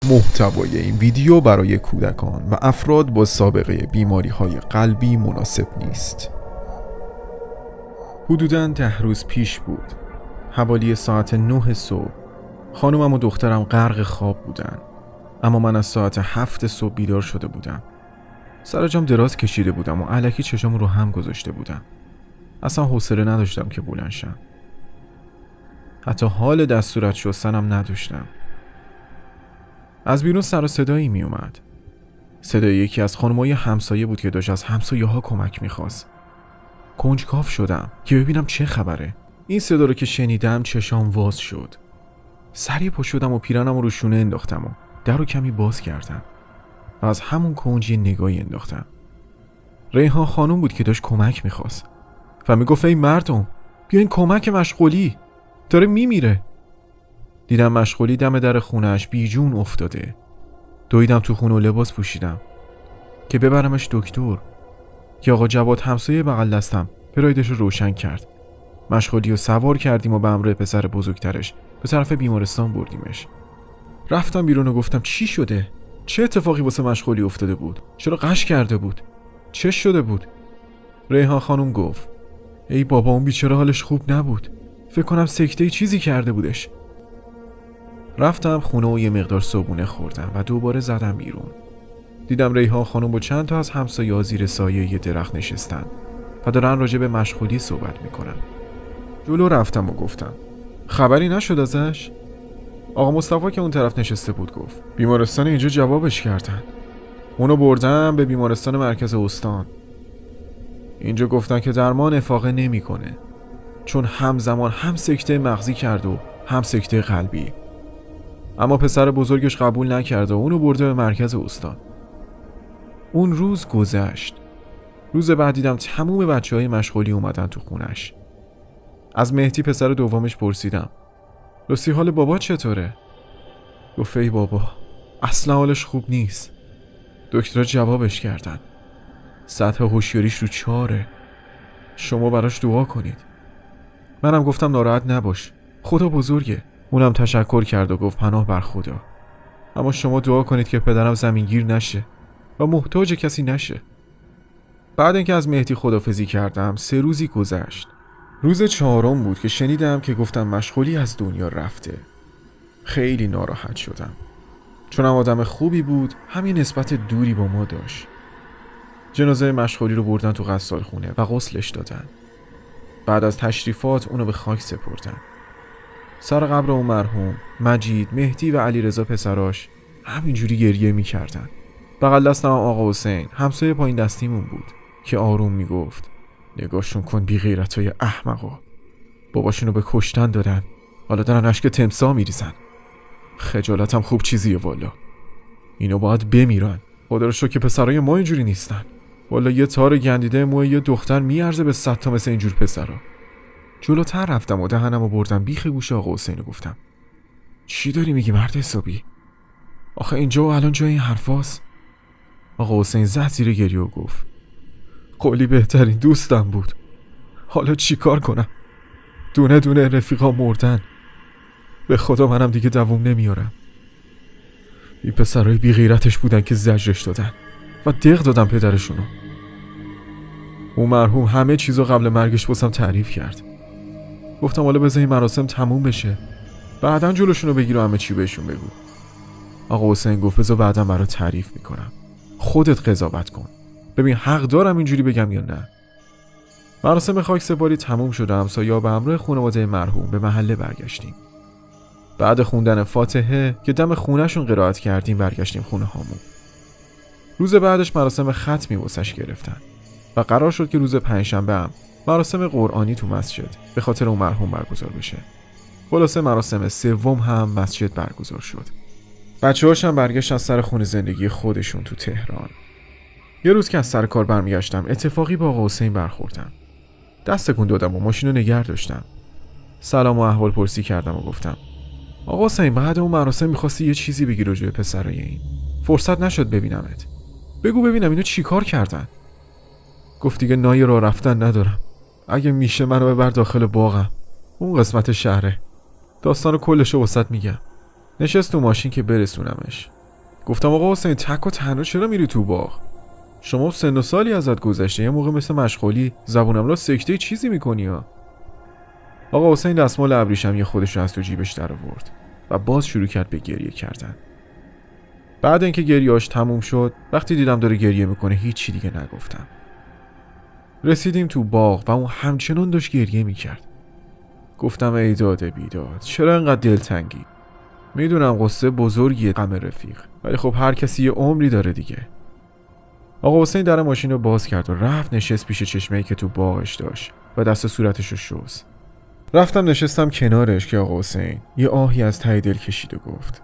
محتوای این ویدیو برای کودکان و افراد با سابقه بیماری‌های قلبی مناسب نیست. حدوداً 10 روز پیش بود. حوالی ساعت 9 صبح. خانومم و دخترم غرق خواب بودن. اما من از ساعت 7 صبح بیدار شده بودم. سر جام دراز کشیده بودم و الکی چشم رو هم گذاشته بودم. اصلا حوصله نداشتم که بلند شم. حتی حال دستورت شستنم نداشتم. از بیرون سر و صدایی می اومد. صدای یکی از خانمای همسایه بود که داشت از همسایه ها کمک میخواست. کنجکاو شدم که ببینم چه خبره. این صدا رو که شنیدم چشام واز شد. سریع پا شدم و پیرنم رو شونه انداختم و در رو کمی باز کردم و از همون کنج یه نگاهی انداختم. ریحان خانم بود که داشت کمک میخواست و میگفت ای مردم بیاین کمک مشغولی داره میمیره. دیدم مشغولی دم در خونهش بیجون افتاده. دویدم تو خونه و لباس پوشیدم که ببرمش دکتر. که آقا جواد همسایه بغل دستم پرایدش رو روشن کرد. مشغولی رو سوار کردیم و به همراه پسر بزرگترش به طرف بیمارستان بردیمش. رفتم بیرون و گفتم چی شده؟ چه اتفاقی واسه مشغولی افتاده بود؟ چرا غش کرده بود؟ چه شده بود؟ ریحان خانم گفت ای بابا اون بیچاره حالش خوب نبود. فکر کنم سکته چیزی کرده بودش. رفتم خونه و یه مقدار صبحونه خوردم و دوباره زدم بیرون. دیدم ریحان خانم با چند تا از همسایه‌ها زیر سایه یه درخت نشستن و دارن راجع به مشغولی صحبت میکنن. جلو رفتم و گفتم خبری نشد ازش؟ آقا مصطفی که اون طرف نشسته بود گفت بیمارستان اینجا جوابش کردن. اونو بردم به بیمارستان مرکز استان. اینجا گفتن که درمان افاقه نمیکنه چون همزمان هم سکته مغزی کرد و هم سکته قلبی. اما پسر بزرگش قبول نکرد و اونو برده به مرکز استان. اون روز گذشت. روز بعد دیدم تموم بچه‌های مشغولی اومدن تو خونش. از مهدی پسر دومش پرسیدم راستی حال بابا چطوره؟ گفت ای بابا اصلا حالش خوب نیست. دکترها جوابش کردن سطح هوشیاریش رو 4. شما براش دعا کنید. منم گفتم ناراحت نباش خدا بزرگه. اونم تشکر کرد و گفت پناه بر خدا. اما شما دعا کنید که پدرم زمینگیر نشه و محتاج کسی نشه. بعد اینکه از مهدی خدافظی کردم 3 روزی گذشت. روز 4 بود که شنیدم که گفتم مشغولی از دنیا رفته. خیلی ناراحت شدم چون هم آدم خوبی بود همین نسبت دوری با ما داشت. جنازه مشغولی رو بردن تو غسالخونه و غسلش دادن. بعد از تشریفات اونو به خاک سپردن. سر قبر اون مرحوم مجید، مهدی و علیرضا پسراش همینجوری گریه میکردن. بغل دستم آقا حسین همسایه پایین دستیمون بود که آروم میگفت نگاهشون کن بی غیرتای احمقا. باباشونو به کشتن دادن حالا دارن اشک تمساح میریزن. خجالتم خوب چیزیه والا. اینو باید بمیرن. خدا رو شکر که پسرای ما اینجوری نیستن. والا یه تار گندیده موی یه دختر میارزه به 100 تا مثل اینجور پسرا. جلوتر رفتم و دهنمو بردم بیخ گوش آقا حسین و گفتم چی داری میگی مرد حسابی؟ آخه اینجا و الان جای این حرفاست؟ آقا حسین زد زیر گریه و گفت قولی بهترین دوستم بود. حالا چی کار کنم؟ دونه دونه رفیقا مردن. به خدا منم دیگه دووم نمیارم. این پسرای بی غیرتش بودن که زجرش دادن و دق دادن پدرشونو. اون مرحوم همه چیزو قبل مرگش واسم تعریف کرد. گفتم حالا بذار این مراسم تموم بشه بعدن جلوشونو بگیر و همه چی بهشون بگو. آقا حسین گفت بذار بعدم برات تعریف میکنم. خودت قضاوت کن ببین حق دارم اینجوری بگم یا نه. مراسم خاک سپاری تموم شده. همسایه‌ها به همراه خانواده مرحوم به محله برگشتیم. بعد خوندن فاتحه که دم خونهشون قرائت کردیم برگشتیم خونه هامون. روز بعدش مراسم ختمی واسش گرفتن و قرار شد که روز پنجشنبه هم مراسم قرآنی تو مسجد به خاطر اون مرحوم برگزار بشه. خلاصه مراسم سوم هم مسجد برگزار شد. بچه‌هاش هم برگشتن سر خونه زندگی خودشون تو تهران. یه روز که از سر کار برمیگشتم اتفاقی با آقا حسین برخوردم. دست تکون دادم و ماشین رو نگه داشتم. سلام و احوال پرسی کردم و گفتم آقا حسین بعد اون مراسم می‌خواستی یه چیزی بگی راجع به پسرای این. فرصت نشد ببینمت. بگو ببینم اینو چی کار کردن؟ گفت دیگه نای راه رفتن ندارم. اگه میشه منو ببر داخل باغم. اون قسمت شهره. داستانو کلشو واسط میگم. نشست تو ماشین که برسونمش. گفتم آقا حسین تک و تنها چرا میری تو باغ؟ شما سن و سالی ازت گذشته، یه موقع مثل مشغولی زبونم را سکته چیزی میکنی ها. آقا حسین دستمال ابریشمی یه خودش رو از تو جیبش در آورد و باز شروع کرد به گریه کردن. بعد اینکه گریه‌اش تموم شد، وقتی دیدم داره گریه میکنه هیچی دیگه نگفتم. رسیدیم تو باغ و اون همچنان داشت گریه میکرد. گفتم ای داده بیداد، چرا انقدر دلتنگی؟ میدونم قصه بزرگیه غم رفیق، ولی خب هر کسی یه عمری داره دیگه. آقا حسین در ماشین رو باز کرد و رفت نشست پیش چشمه‌ای که تو باغش داشت و دست صورتش رو شست. رفتم نشستم کنارش که آقا حسین یه آهی از ته دل کشید و گفت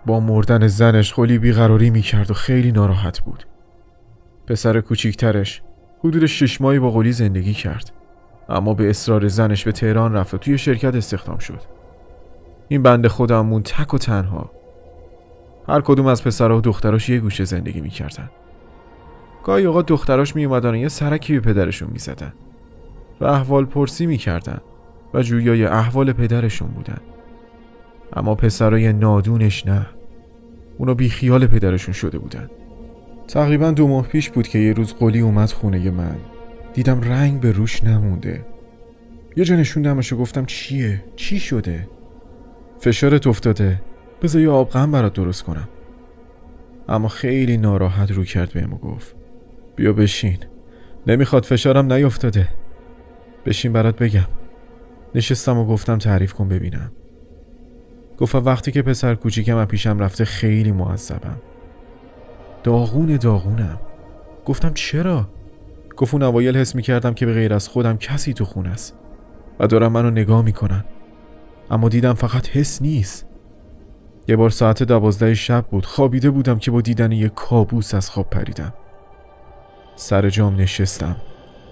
با مردن زنش خلی بیقراری میکرد و خیلی ناراحت بود. پسر کوچیکترش حدود 6 ماهی با قلی زندگی کرد، اما به اصرار زنش به تهران رفت و توی شرکت استخدام شد. این بنده خودم مون تک و تنها. هر کدوم از پسرها و دختراش یه گوشه زندگی میکردن. گاهی اوقات دختراش میومدن و یه سرکی به پدرشون میزدن و احوال پرسی میکردن و جویای احوال پدرشون بودن. اما پسرای نادونش نه، اونا بی خیال پدرشون شده بودن. تقریبا 2 ماه پیش بود که یه روز قلی اومد خونه من. دیدم رنگ به روش نمونده. یه جا نشوندمش و گفتم چیه؟ چی شده؟ فشارت افتاده، بذار یه آبغن برات درست کنم. اما خیلی ناراحت رو کرد بهم و گفت بیا بشین، نمیخواد فشارم نیفتاده، بشین برات بگم. نشستم و گفتم تعریف کن ببینم. گفتم وقتی که پسر کوچیکم از پیشم رفته خیلی معذبم، داغونم. گفتم چرا؟ گفت اون اوایل حس میکردم که به غیر از خودم کسی تو خونه است و دارم منو نگاه میکنن، اما دیدم فقط حس نیست. یه بار ساعت 12 شب بود، خوابیده بودم که با دیدن یه کابوس از خواب پریدم. سر جام نشستم،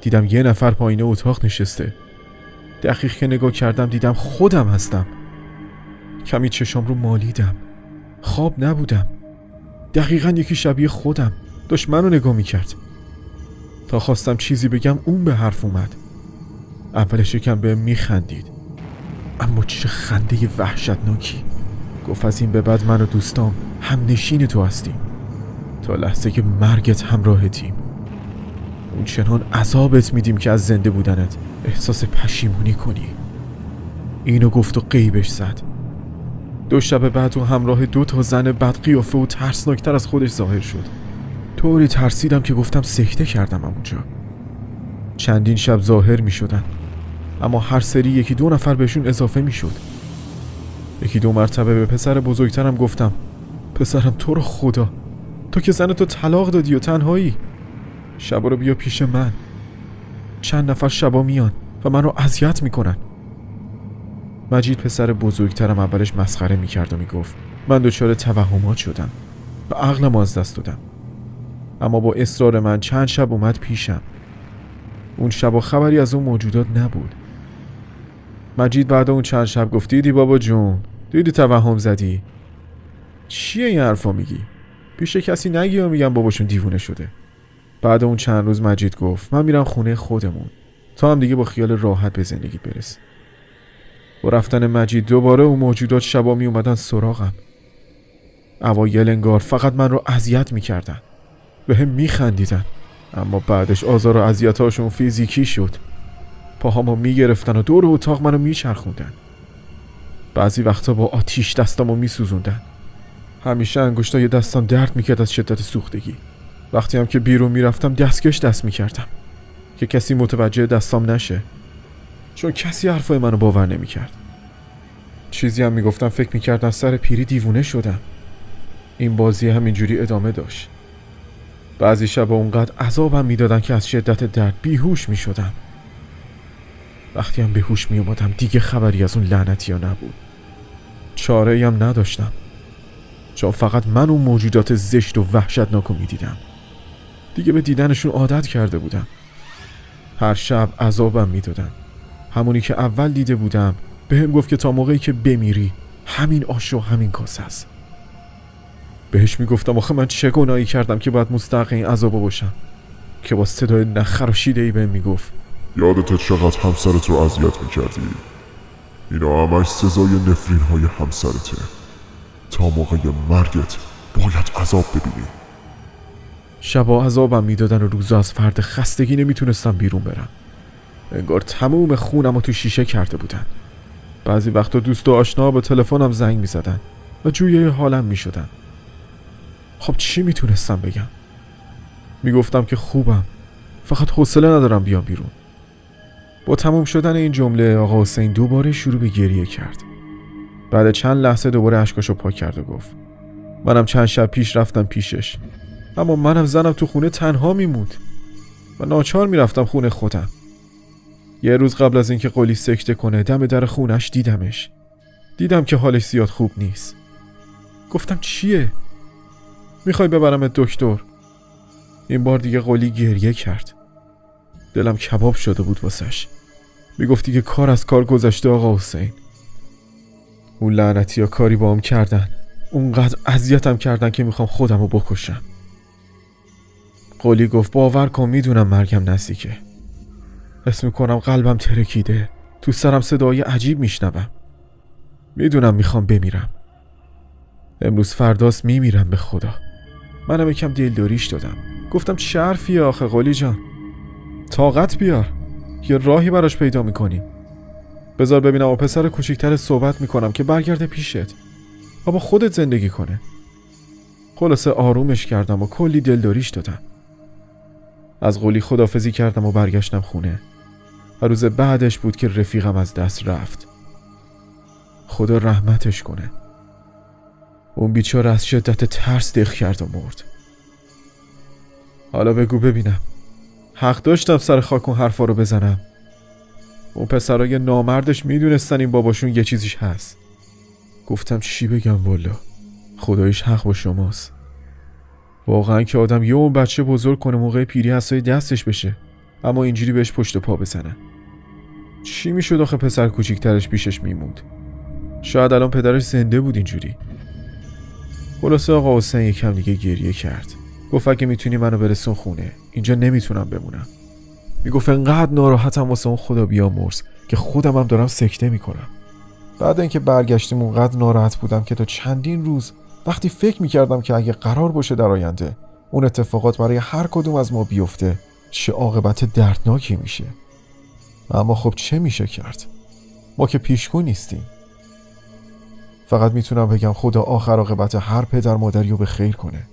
دیدم یه نفر پایین اتاق نشسته. دقیق که نگاه کردم دیدم خودم هستم. کمی چشام رو مالیدم، خواب نبودم، دقیقاً یکی شبیه خودم داشت منو نگاه میکرد. تا خواستم چیزی بگم اون به حرف اومد. اولش یکم بهم میخندید، اما چه خنده وحشتناکی. گفت از این به بعد من و دوستام هم نشین تو هستیم تا لحظه که مرگت همراهتیم. اون چنان عذابت میدیم که از زنده بودنت احساس پشیمونی کنی. اینو گفت و غیبش زد. 2 شب بعد و همراه 2 زن بدقیافه و ترسناکتر از خودش ظاهر شد. طوری ترسیدم که گفتم سکته کردم اونجا. چندین شب ظاهر می شدن، اما هر سری 1-2 نفر بهشون اضافه می شد. 1-2 مرتبه به پسر بزرگترم گفتم پسرم تو رو خدا، تو که زنتو طلاق دادی و تنهایی، شبا رو بیا پیش من. چند نفر شبا میان و من رو اذیت میکنن. مجید پسر بزرگترم اولش مسخره میکرد و میگفت من دچار توهمات شدم و عقلم از دست دادم، اما با اصرار من چند شب اومد پیشم. اون شب خبری از اون موجودات نبود. مجید بعد اون چند شب گفت دیدی بابا جون، دیدی توهم زدی؟ چیه این حرفا میگی؟ پیش کسی نگی و میگم باباشون دیوونه شده. بعد اون چند روز مجید گفت من میرم خونه خودمون تا هم دیگه با خیال راحت به زندگی برس. با رفتن مجید دوباره اون موجودات شبا می اومدن سراغم. اوایل انگار فقط من رو اذیت میکردن، به هم میخندیدن، اما بعدش آزار و اذیتاشون فیزیکی شد. پاهامو میگرفتن و دور اتاق منو میچرخوندن. بعضی وقتا با آتیش دستامو میسوزوندن. همیشه انگشتای دستام درد میکرد از شدت سوختگی. وقتی هم که بیرون میرفتم دستکش دست میکردم که کسی متوجه دستام نشه، چون کسی حرفای منو باور نمیکرد. چیزی هم میگفتم فکر میکردن سر پیری دیوونه شدم. این بازی همینجوری ادامه داشت. بعضی شبا اونقدر عذابم میدادن که از شدت درد بیهوش میشدم. وقتی هم به هوش میومدم دیگه خبری از اون لعنتیا نبود. چاره‌ای هم نداشتم، چون فقط من اون موجودات زشت و وحشتناکو میدیدم. دیگه به دیدنشون عادت کرده بودم. هر شب عذابم میدادن. همونی که اول دیده بودم بهم گفت که تا موقعی که بمیری همین آش و همین کاسه است. بهش میگفتم آخه من چه گناهی کردم که باید مستحق این عذابا باشم، که با صدای نخراشیده‌ای بهم میگفت یادت چقدر همسرت رو اذیت میکردی؟ اینا همش سزای نفرین های همسرته. تا موقع مرگت باید عذاب ببینی. شبا عذابم میدادن و روزا از فرد خستگی نمیتونستم بیرون برم. انگار تموم خونم رو تو شیشه کرده بودن. بعضی وقتا دوست و آشنا به تلفنم زنگ میزدن و جویه حالم میشدن. خب چی میتونستم بگم؟ میگفتم که خوبم، فقط حوصله ندارم بیام بیرون. با تموم شدن این جمله آقا حسین دوباره شروع به گریه کرد. بعد چند لحظه دوباره اشکاشو پاک کرد و گفت منم چند شب پیش رفتم پیشش، اما منم زنم تو خونه تنها میموند و ناچار میرفتم خونه خودم. یه روز قبل از اینکه قلی سکته کنه دم در خونش دیدمش. دیدم که حالش زیاد خوب نیست. گفتم چیه؟ میخوای ببرمت دکتر؟ این بار دیگه قلی گریه کرد. دلم کباب شده بود واسش. میگفتی که کار از کار گذشته آقا حسین. اون لعنتی ها کاری با هم کردن، اونقدر اذیتم کردن که میخوام خودم رو بکشم. قلی گفت باور کن میدونم مرگم نزدیکه. حس میکنم قلبم ترکیده، تو سرم صدای عجیب میشنوم. میدونم میخوام بمیرم. امروز فرداست میمیرم به خدا. منم یکم دلداریش دادم. گفتم چه حرفیه آخه قلی جان؟ طاقت بیار، یه راهی براش پیدا میکنی. بذار ببینم با پسر کوچیکتر صحبت میکنم که برگرده پیشت و با خودت زندگی کنه. خلاصه آرومش کردم و کلی دلداریش دادم. از قلی خدافزی کردم و برگشتم خونه. و روز بعدش بود که رفیقم از دست رفت. خدا رحمتش کنه. اون بیچاره از شدت ترس دق کرد و مرد. حالا بگو ببینم، حق داشتم سر خاک اون حرفا رو بزنم؟ اون پسرای نامردش میدونستن این باباشون یه چیزیش هست. گفتم چی بگم والا، خدایش حق با شماست. واقعا که آدم یه اون بچه بزرگ کنه موقع پیری حسای دستش بشه، اما اینجوری بهش پشت پا بزنه. چی میشد آخه پسر کوچیکترش پیشش میموند؟ شاید الان پدرش زنده بود اینجوری. خلاصه آقا حسین یکم دیگه گریه کرد. گفت اگه میتونی منو برسون خونه، اینجا نمیتونم بمونم. میگفت انقدر ناراحتم واسه اون خدا بیامرز که خودم هم دارم سکته میکنم. بعد اینکه برگشتیم اونقدر ناراحت بودم که تا چندین روز وقتی فکر میکردم که اگه قرار باشه در آینده اون اتفاقات برای هر کدوم از ما بیفته چه عاقبت دردناکی میشه. اما خب چه میشه کرد؟ ما که پیشگو نیستیم. فقط میتونم بگم خدا آخر عاقبت هر پدر مادری رو به خیر کنه.